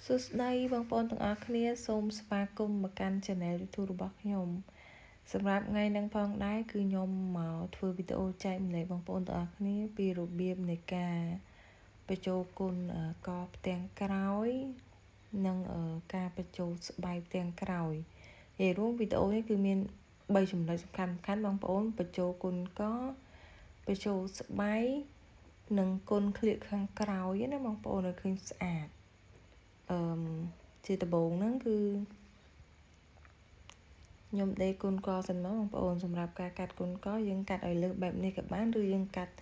សួស្តីបងប្អូនទាំងអស់គ្នាសូមស្វាគមន៍មកកាន់ Channel YouTube របស់ខ្ញុំសម្រាប់ថ្ងៃនេះផងដែរគឺខ្ញុំមកធ្វើវីដេអូចែកម្លែកបងប្អូនទាំងអស់គ្នាពីរបៀបនៃការបញ្ចូលគុណកផ្ទាំងក្រោយនិងការបញ្ចូលស្បែកផ្ទាំងក្រោយហើយរួមវីដេអូនេះគឺមាន3ចំណុចសំខាន់បងប្អូនបញ្ចូលគុណកបញ្ចូលស្បែកនិងគុណក្លៀកខាងក្រោយណាបងប្អូនឲ្យឃើញស្អាតជាដំបូងហ្នឹងគឺខ្ញុំដេកគុណកសិនមកបងប្អូនសម្រាប់ការកាត់គុណកយើងកាត់ឲ្យលើសបែបនេះក៏បានឬយើងកាត់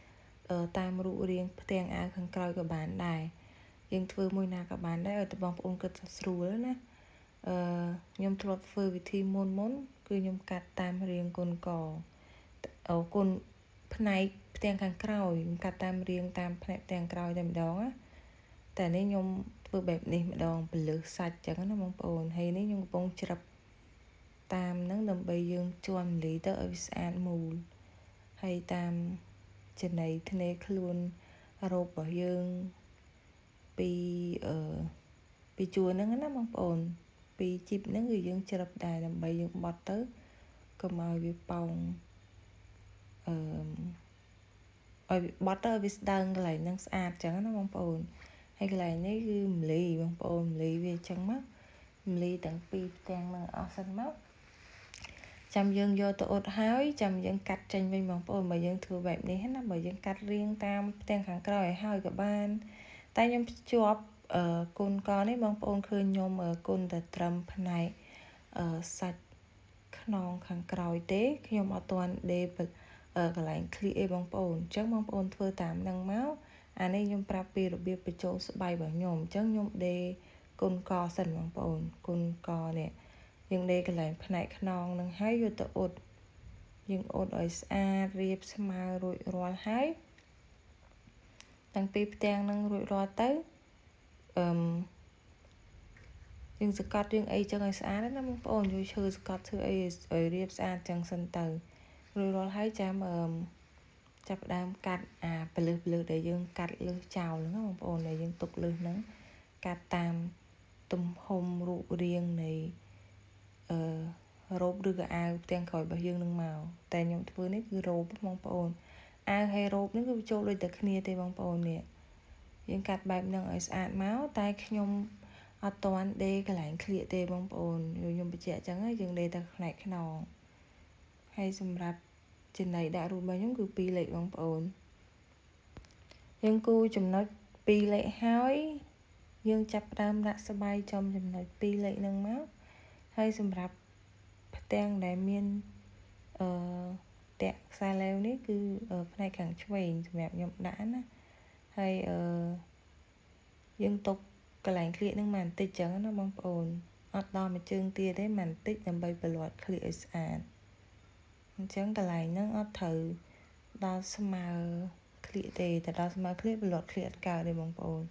តាមរូបរាងផ្ទាំងអាវខាងក្រោយក៏បានដែរយើងធ្វើមួយណាក៏បានដែរឲ្យតែបងប្អូនគិតស្រួលណាខ្ញុំធ្លាប់ធ្វើវិធីមុនគឺខ្ញុំកាត់តាមរាងគុណកគុណផ្នែកផ្ទាំងខាងក្រោយខ្ញុំកាត់តាមរាងតាមផ្នែកផ្ទាំងក្រោយតែម្ដងណាតែនេះខ្ញុំធ្វើបែបនេះម្ដងពលឹះសាច់ចឹងណាបងប្អូនហើយនេះខ្ញុំកំពុងច្រឹបតាមហ្នឹងដើម្បីយើងជន់លីទៅឲ្យស្អាតមូលហើយតាមចំណៃធ្នេខ្លួនរោបរបស់យើងពីជួរហ្នឹងណាបងប្អូនពីជីបហ្នឹងគឺយើងច្រឹបដែរដើម្បីយើងបត់ទៅកុំឲ្យវាប៉ោងឲ្យបត់ទៅឲ្យវាស្ដើងកន្លែងហ្នឹងស្អាតចឹងណាបងប្អូនហើយកន្លែងនេះគឺម្លីបងប្អូនម្លីវាចឹងមកម្លីទាំងពីរផ្ទាំងហ្នឹងអស់សិនមកចាំយើងយកទៅអ៊ុតហើយចាំយើងកាត់ចេញវិញបងប្អូនបើយើងធ្វើបែបនេះណាបើយើងកាត់រៀងតាមផ្ទាំងខាងក្រោយឲ្យហើយក៏បានតែខ្ញុំភ្ជាប់គុណកនេះបងប្អូនឃើញខ្ញុំគុណតែត្រឹមផ្នែកសាច់ខ្នងខាងក្រោយទេខ្ញុំអត់ទាន់ដេកន្លែងឃ្លៀកអីបងប្អូនអញ្ចឹងបងប្អូនធ្វើតាមនឹងមកអានេះខ្ញុំប្រាប់ពីរបៀបបញ្ចូលស្បែករបស់ខ្ញុំអញ្ចឹងខ្ញុំដេគុណកសិនបងប្អូនគុណកនេះយើងដេកកន្លែងផ្នែកខ្នងនឹងហើយយកទៅអ៊ុតយើងអ៊ុតឲ្យស្អាតរាបស្មើរួចរាល់ហើយតាំងពីផ្ទាំងនឹងរួចរាល់ទៅយើងសកាត់យើងអីចឹងឲ្យស្អាតណាបងប្អូនយកឈើសកាត់ធ្វើអីឲ្យរាបស្អាតចឹងសិនទៅរួចរាល់ហើយចាំចាប់ផ្ដើមកាត់អាពលឹះដែលយើងកាត់លើសចោលហ្នឹងបងប្អូនដែលយើងទុកលើសហ្នឹងកាត់តាមទំហំរូបរាងនៃរ៉ូបឬក៏អាវផ្ទាំងក្រោយរបស់យើងនឹងមកតែខ្ញុំធ្វើនេះគឺរ៉ូបបងប្អូនអាវហើយរ៉ូបនេះគឺចូលដូចតែគ្នាទេបងប្អូននេះយើងកាត់បែបហ្នឹងឲ្យស្អាតមកតែខ្ញុំអត់តាន់ដេកកន្លែងឃ្លៀកទេបងប្អូនខ្ញុំបញ្ជាក់ចឹងហើយយើងដេតែផ្នែកខ្នងហើយសម្រាប់ចំណៃដាក់រូបរបស់ខ្ញុំគឺ2លេខបងប្អូនយើងគូចំណុច2លេខហើយយើងចាប់ផ្ដើមដាក់ស្បែកចំចំណុច2លេខហ្នឹងមកហើយសម្រាប់ផ្ទាំងដែលមានតាក់ខ្សែឡេវនេះគឺផ្នែកខាងឆ្វេងសម្រាប់ខ្ញុំដាក់ណាហើយយើងទុកកន្លែងឃ្លៀកហ្នឹងបន្តិចចឹងណាបងប្អូនអត់ដល់មួយជើងទៀតទេបន្តិចដើម្បីបលាត់ឃ្លៀកឲ្យស្អាតអញ្ចឹងកន្លែងហ្នឹងអត់ត្រូវដល់ស្មើឃ្លៀកទេតែដល់ស្មើឃ្លៀកបលាត់ឃ្លៀកអត់កើតទេបងប្អូន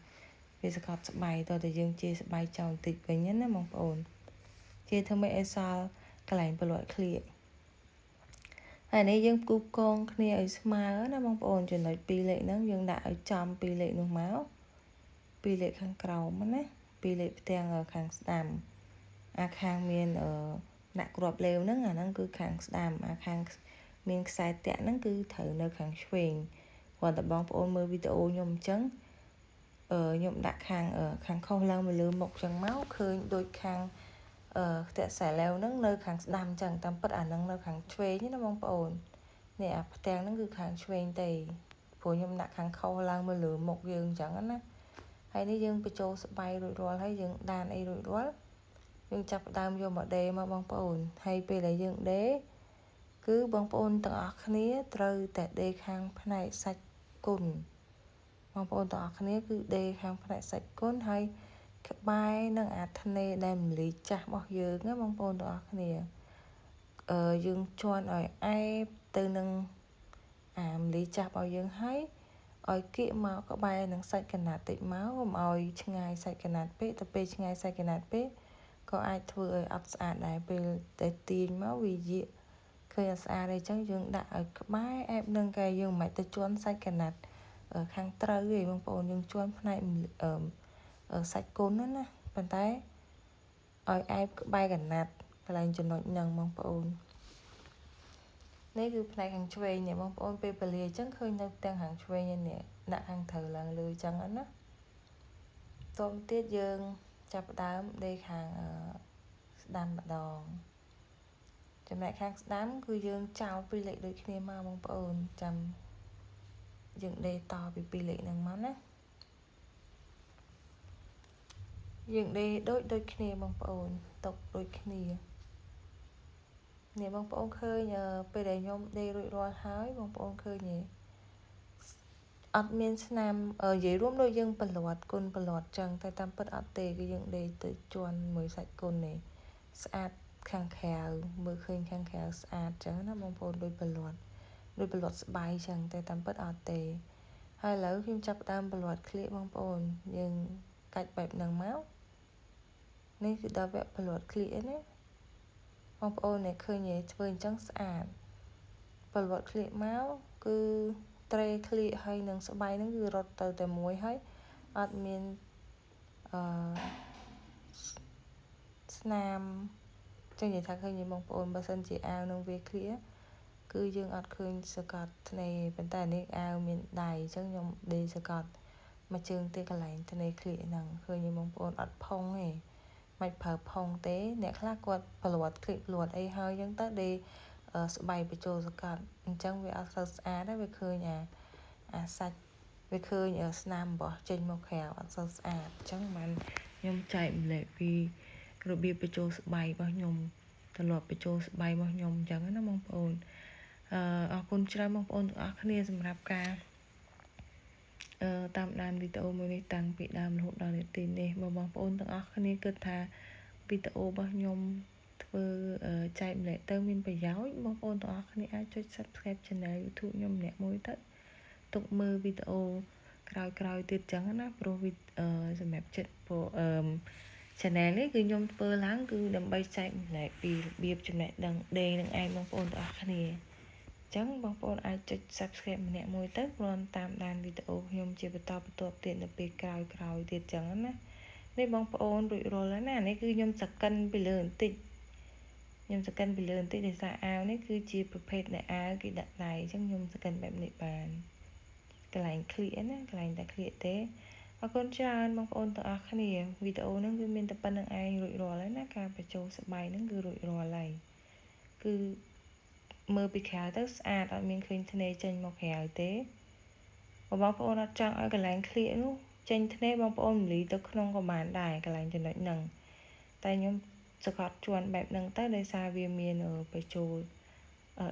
វាសកត់ស្បែកតើតែយើងជេរស្បែកចោលបន្តិចវិញណាបងប្អូនជេរធ្វើម៉េចឲ្យសល់កន្លែងបលាត់ឃ្លៀកហើយនេះយើងគូបកងគ្នាឲ្យស្មើណាបងប្អូនចំណុច2លេខហ្នឹងយើងដាក់ឲ្យចំ2លេខនោះមក2លេខខាងក្រោមណា2លេខផ្ទាំងខាងស្ដាំអាខាងមានដាក់គ្រាប់លេវហ្នឹងអាហ្នឹងគឺខាងស្ដាំអាខាងមានខ្សែតាក់ហ្នឹងគឺត្រូវនៅខាងឆ្វេងគ្រាន់តែបងប្អូនមើលវីដេអូខ្ញុំអញ្ចឹងខ្ញុំដាក់ខាងខុសឡើងមកលើមុខអញ្ចឹងមកឃើញដូចខាងផ្ទះខ្សែឡេវហ្នឹងនៅខាងស្ដាំអញ្ចឹងតាមពិតអាហ្នឹងនៅខាងឆ្វេងណាបងប្អូននេះអាផ្ទាំងហ្នឹងគឺខាងឆ្វេងទេព្រោះខ្ញុំដាក់ខាងខុសឡើងមកលើមុខយើងអញ្ចឹងណាហើយនេះយើងបញ្ចូលស្បែករួចរាល់ហើយយើងដានអីរួចរាល់យើងចាប់ផ្ដើមយកមកដេរមកបងប្អូនហើយពេលដែលយើងដេរគឺបងប្អូនទាំងអស់គ្នាត្រូវតែដេរខាងផ្នែកសាច់គុណបងប្អូនទាំងអស់គ្នាគឺដេរខាងផ្នែកសាច់គុណហើយក្បែរនឹងអាធ្នេដែលមលីចាស់របស់យើងណាបងប្អូនទាំងអស់គ្នាយើងជន់ឲ្យអែបទៅនឹងអាមលីចាស់របស់យើងហើយឲ្យគៀកមកក្បែរនឹងសាច់កណាត់តិចមកកុំឲ្យឆ្ងាយសាច់កណាត់ពេកទៅពេលឆ្ងាយសាច់កណាត់ពេកក៏អាចធ្វើឲ្យអត់ស្អាតដែរពេលតែទាញមកវាយាកឃើញអត់ស្អាតទេអញ្ចឹងយើងដាក់ឲ្យក្បែរអែបនឹងកាយយើងមិនទៅជន់សាច់កណាត់ខាងត្រូវទេបងប្អូនយើងជន់ផ្នែកសាច់គុណណា ប៉ុន្តែឲ្យឯបក្បែរកណាត់កន្លែងចំណុចហ្នឹងបងប្អូននេះគឺផ្នែកខាងឆ្វេងនេះបងប្អូនពេលពលាអញ្ចឹងឃើញនៅទាំងខាងឆ្វេងនេះដាក់ខាងត្រូវឡើងលើអញ្ចឹងណាតទៅទៀតយើងចាប់ផ្ដើមដេរខាងស្ដាំម្ដងចំណែកខាងស្ដាំគឺយើងចោលពីរលេខដូចគ្នាមកបងប្អូនចាំយើងដេរតពីពីរលេខហ្នឹងមកណាយើងដេរដូចគ្នាបងប្អូនតុកដូចគ្នានេះបងប្អូនឃើញពេលដែលខ្ញុំដេររួចរាល់ហើយបងប្អូនឃើញទេអត់មានស្នាមនិយាយរួមដូចយើងប្រឡាត់គុណប្រឡាត់ចឹងតែតាមពិតអត់ទេគឺយើងដេរទៅជាន់មួយសាច់គុណនេះស្អាតខាងក្រៅមើលឃើញខាងក្រៅស្អាតចឹងណាបងប្អូនដូចប្រឡាត់ស្បៃចឹងតែតាមពិតអត់ទេហើយឥឡូវខ្ញុំចាប់ផ្ដើមប្រឡាត់ក្លៀកបងប្អូនយើងកាច់បែបហ្នឹងមកនេះគឺដល់វគ្គប្រឡាត់ក្លៀកណាបងប្អូនអ្នកឃើញធ្វើអញ្ចឹងស្អាតប្រឡាត់ក្លៀកមកគឺត្រេក្លៀកហើយនឹងស្បៃហ្នឹងគឺរត់ទៅតែមួយហើយអត់មានស្នាមចឹងនិយាយថាឃើញបងប្អូនបើសិនជាអាវនឹងវាក្លៀកគឺយើងអត់ឃើញសកត់ធ្នេប៉ុន្តែនេះអាវមានដៃអញ្ចឹងខ្ញុំដេរសកត់មួយជើងទេកន្លែងធ្នេក្លៀកហ្នឹងឃើញបងប្អូនអត់ផុងទេមិនប្រើផុងទេអ្នកខ្លះគាត់ប្រឡាត់ក្លៀកប្រឡាត់អីហើយអញ្ចឹងទៅដេរស្បៃបញ្ចូលសកត់អញ្ចឹងវាអត់សូវស្អាតទេវាឃើញអាសាច់វាឃើញស្នាមរបស់ចេញមកក្រៅអត់សូវស្អាតអញ្ចឹងបានខ្ញុំចែកម្លែកពីរបៀបបញ្ចូលស្បៃរបស់ខ្ញុំទម្លាប់បញ្ចូលស្បៃរបស់ខ្ញុំអញ្ចឹងណាបងប្អូនអរគុណច្រើនបងប្អូនទាំងអស់គ្នាសម្រាប់ការតាមដានវីដេអូមួយនេះតាំងពីដើមរហូតដល់នាទីនេះបងប្អូនទាំងអស់គ្នាគិតថាវីដេអូរបស់ខ្ញុំធ្វើចែកម្លែកទៅមានប្រយោជន៍បងប្អូនទាំងអស់គ្នាអាចចុច Subscribe Channel YouTube ខ្ញុំម្នាក់មួយទៅទុកមើលវីដេអូក្រោយទៀតចឹងណាព្រោះសម្រាប់ចិត្តchannel នេះគឺខ្ញុំធ្វើឡើងគឺដើម្បីចែកម្លែកពីរបៀបចំណេះដឹងដេរនឹងឯងបងប្អូនទាំងអស់គ្នាអញ្ចឹងបងប្អូនអាចចុច Subscribe ម្នាក់មួយទៅគ្រាន់តាមដានវីដេអូខ្ញុំជាបន្តបន្ទាប់ទៀតនៅពេលក្រោយទៀតចឹងណានេះបងប្អូនរួចរាល់ហើយណានេះគឺខ្ញុំសកិនពីលើបន្តិចដោយសារអាវនេះគឺជាប្រភេទនៃអាវគេដាក់ដៃអញ្ចឹងខ្ញុំសកិនបែបនេះបានកន្លែងក្លៀកណាកន្លែងតែក្លៀកទេអរគុណច្រើនបងប្អូនទាំងអស់គ្នាវីដេអូហ្នឹងគឺមានតែប៉ុណ្្នឹងឯងរួចរាល់ហើយណាការបញ្ចូលស្បៃហ្នឹងគឺរួចរាល់ហើយគឺមើលពីក្រៅទៅស្អាតអត់មានឃើញធ្នេចេញមកក្រៅទេបងប្អូនអត់ចង់ឲ្យកន្លែងក្លៀកនោះចេញធ្នេបងប្អូនរំលីទៅក្នុងក៏បានដែរកន្លែងចំណុចហ្នឹងតែខ្ញុំសកត់ជាន់បែបហ្នឹងទៅដោយសារវាមានបញ្ចូល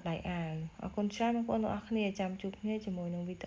ដៃអាវអរគុណច្រើនបងប្អូនទាំងអស់គ្នាចាំជួបគ្នាជាមួយនឹងវីដេអូ